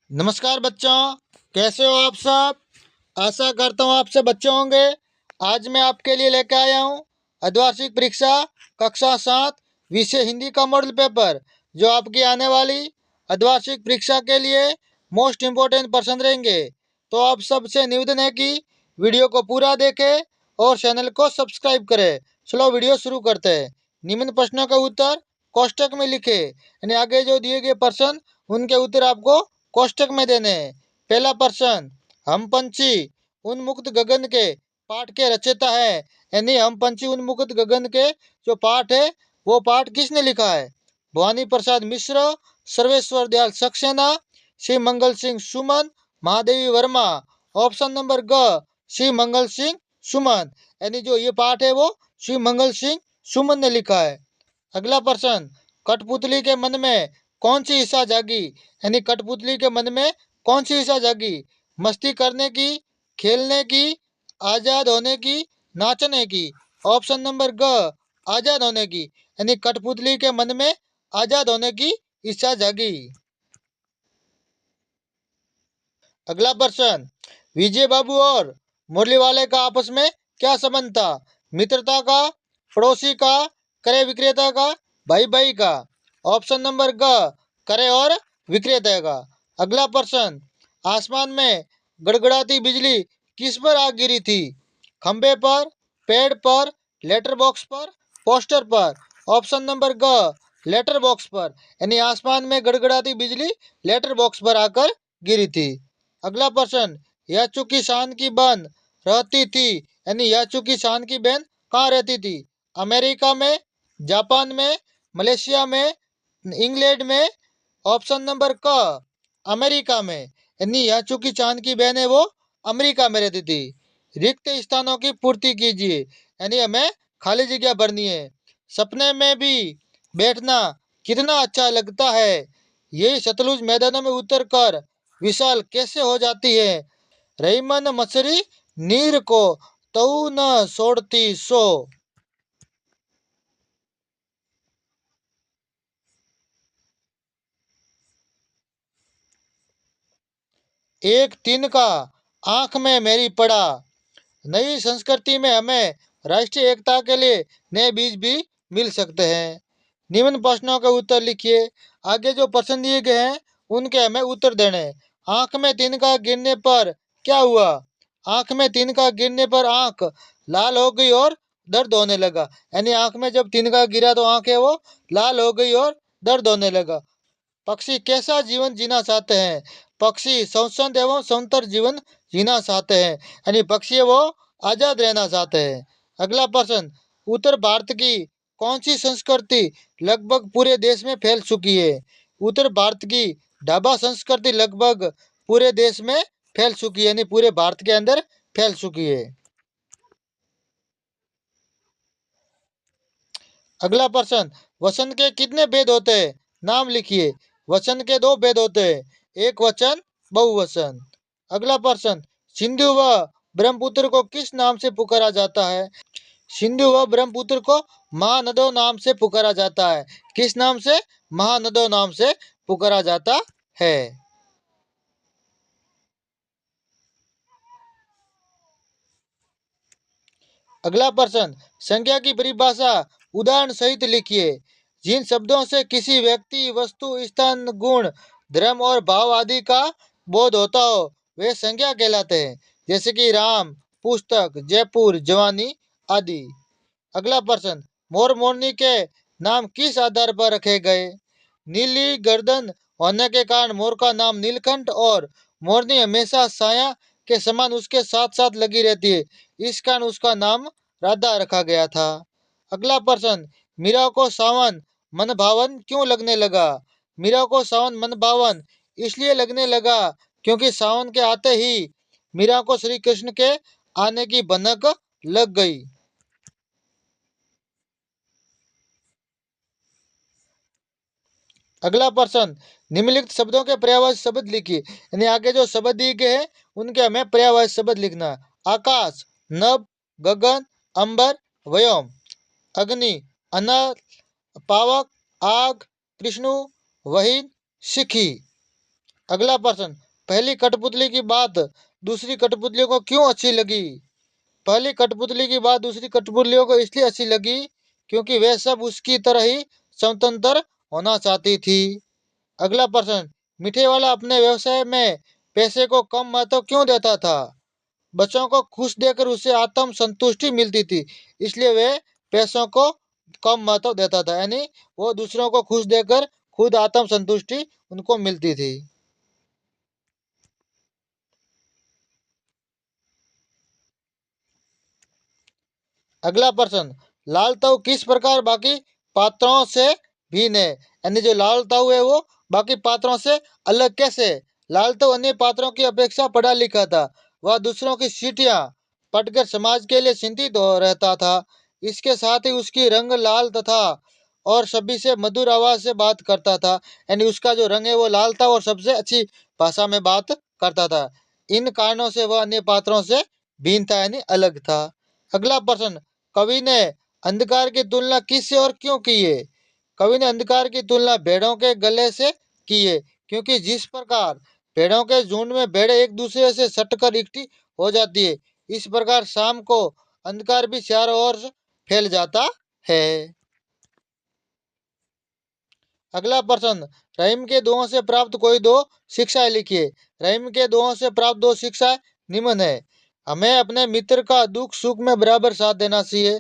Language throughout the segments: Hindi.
नमस्कार बच्चों, कैसे हो आप सब। आशा करता हूँ आप सब अच्छे होंगे। आज मैं आपके लिए लेकर आया हूँ अर्धवार्षिक परीक्षा कक्षा 7 विषय हिंदी का मॉडल पेपर, जो आपकी आने वाली अर्धवार्षिक परीक्षा के लिए मोस्ट इम्पोर्टेंट प्रश्न रहेंगे। तो आप सबसे निवेदन है कि वीडियो को पूरा देखें और चैनल को सब्सक्राइब करें। चलो वीडियो शुरू करते हैं। निम्न प्रश्नों का उत्तर कोष्टक में लिखे, यानी आगे जो दिए गए प्रश्न उनके उत्तर आपको कोष्टक में देने हैं। पहला प्रश्न, हम पंछी उन्मुक्त गगन के पाठ के रचयिता है, यानी हम पंछी उन्मुक्त गगन के जो पाठ है वो पाठ किसने लिखा है। भवानी प्रसाद मिश्र, सर्वेश्वर दयाल सक्सेना, श्री मंगल सिंह सुमन, महादेवी वर्मा। ऑप्शन नंबर ग, श्री मंगल सिंह सुमन, यानी जो ये पाठ है वो श्री मंगल सिंह सुमन ने लिखा है। अगला प्रश्न, कठपुतली के मन में कौन सी इच्छा जागी, यानी कठपुतली के मन में कौन सी इच्छा जागी। मस्ती करने की, खेलने की, आजाद होने की, नाचने की। ऑप्शन नंबर ग, आजाद होने की, यानी कठपुतली के मन में आजाद होने की इच्छा जागी। अगला प्रश्न, विजय बाबू और मुरली वाले का आपस में क्या संबंध था। मित्रता का, पड़ोसी का, क्रय विक्रेता का, भाई भाई का। ऑप्शन नंबर ग, क्रय और विक्रेता का। अगला प्रश्न, आसमान में गड़गड़ाती बिजली किस पर आ गिरी थी। खंबे पर, पेड़ पर, लेटर बॉक्स पर, पोस्टर पर। ऑप्शन नंबर ग, लेटर बॉक्स पर, यानी आसमान में गड़गड़ाती बिजली लेटर बॉक्स पर आकर गिरी थी। अगला प्रश्न, याचू की शान की बहन रहती थी, यानी याचू की शान की बहन कहाँ रहती थी। अमेरिका में, जापान में, मलेशिया में, इंग्लैंड में। ऑप्शन नंबर क, अमेरिका में, यानी याचू की चांद की बहन है वो अमेरिका में रहती थी। रिक्त स्थानों की पूर्ति कीजिए, यानी हमें खाली जगह भरनी है। सपने में भी बैठना कितना अच्छा लगता है, यही सतलुज मैदानों में उतर कर विशाल कैसे हो जाती है। रहीमन मछरी नीर को तऊ न छोड़ती सो। एक तिनका आंख में मेरी पड़ा। नई संस्कृति में हमें राष्ट्रीय एकता के लिए नए बीज भी मिल सकते हैं। निम्न प्रश्नों के उत्तर लिखिए। आगे जो प्रश्न दिए गए हैं उनके हमें उत्तर देने हैं। आंख में तिनका गिरने पर क्या हुआ। आंख में तिनका गिरने पर आंख लाल हो गई और दर्द होने लगा, यानी आंख में जब तिनका गिरा तो आंख है वो लाल हो गई और दर्द होने लगा। पक्षी कैसा जीवन जीना चाहते हैं। पक्षी स्वतंत्र एवं स्वतंत्र जीवन जीना चाहते हैं, यानी पक्षी वो आजाद रहना चाहते हैं। अगला प्रश्न, उत्तर भारत की कौन सी संस्कृति लगभग पूरे देश में फैल चुकी है। उत्तर भारत की ढाबा संस्कृति लगभग पूरे देश में फैल चुकी है, यानी पूरे भारत के अंदर फैल चुकी है। अगला प्रश्न, वचन के कितने भेद होते हैं, नाम लिखिए। वचन के दो भेद होते हैं, एक वचन, बहुवचन। अगला प्रश्न, सिंधु व ब्रह्मपुत्र को किस नाम से पुकारा जाता है। सिंधु व ब्रह्मपुत्र को महानदों नाम से पुकारा जाता है। किस नाम से, महानदों नाम से पुकारा जाता है। अगला प्रश्न, संज्ञा की परिभाषा उदाहरण सहित लिखिए। जिन शब्दों से किसी व्यक्ति, वस्तु, स्थान, गुण, धर्म और भाव आदि का बोध होता हो वे संज्ञा कहलाते हैं, जैसे कि राम, पुस्तक, जयपुर, जवानी आदि। अगला प्रश्न, मोर मोरनी के नाम किस आधार पर रखे गए। नीली गर्दन होने के कारण मोर का नाम नीलकंठ और मोरनी हमेशा साया के समान उसके साथ साथ लगी रहती है, इस कारण उसका नाम राधा रखा गया था। अगला प्रश्न, मीरा को सावन मन भावन क्यों लगने लगा। मीरा को सावन मन भावन इसलिए लगने लगा क्योंकि सावन के आते ही मीरा को श्री कृष्ण के आने की भनक लग गई। अगला प्रश्न, निम्नलिखित शब्दों के पर्यायवाची शब्द लिखिए, यानी आगे जो शब्द दिए गए हैं उनके हमें पर्यायवाची शब्द लिखना है। आकाश, नभ, गगन, अंबर, व्योम। अग्नि, अनल, पावक, आग, कृष्णु, वहीन, शिखी। अगला प्रश्न, पहली कठपुतली की बात दूसरी कठपुतलियों को क्यों अच्छी लगी? पहली कठपुतली की बात दूसरी कठपुतलियों को इसलिए अच्छी लगी क्योंकि वे सब उसकी तरह ही स्वतंत्र होना चाहती थी। अगला प्रश्न, मीठे वाला अपने व्यवसाय में पैसे को कम महत्व क्यों देता था? बच्चों को खुश देकर उसे आत्म संतुष्टि मिलती थी, इसलिए वे पैसों को कम महत्व देता था, यानी वो दूसरों को खुश देकर खुद आत्म संतुष्टि उनको मिलती थी। अगला प्रश्न, लाल ताऊ किस प्रकार बाकी पात्रों से भिन्न है? यानी जो लाल ताऊ है वो बाकी पात्रों से अलग कैसे? लाल ताऊ अन्य पात्रों की अपेक्षा पढ़ा लिखा था। वह दूसरों की सीटियां पढ़कर समाज के लिए चिंतित हो रहता था। इसके साथ ही उसकी रंग लाल तथा और सभी से मधुर आवाज से बात करता था, यानी उसका जो रंग है वो लाल था और सबसे अच्छी भाषा में बात करता था। इन कारणों से वह अन्य पात्रों से भिन्न था, यानी अलग था। अगला प्रश्न, कवि ने अंधकार की तुलना किससे और क्यों की है? कवि ने अंधकार की तुलना भेड़ों के गले से की है, क्योंकि जिस प्रकार भेड़ों के झुंड में भेड़ें एक दूसरे से सटकर इकट्ठी हो जाती है, इस प्रकार शाम को अंधकार भी चारों ओर फैल जाता है। अगला प्रश्न, रहीम के दोहों से प्राप्त कोई दो शिक्षाएं लिखिए। रहीम के दोहों से प्राप्त दो शिक्षाएं निम्न है। हमें अपने मित्र का दुख सुख में बराबर साथ देना चाहिए।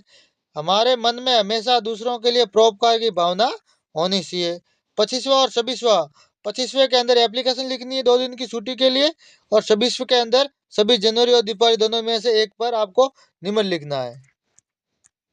हमारे मन में हमेशा दूसरों के लिए परोपकार की भावना होनी चाहिए। 25वां और 26वां, 25वें के अंदर एप्लीकेशन लिखनी है 2 दिन की छुट्टी के लिए, और 26वें के अंदर 26 जनवरी और दीपावली दोनों में से एक पर आपको निबंध लिखना है।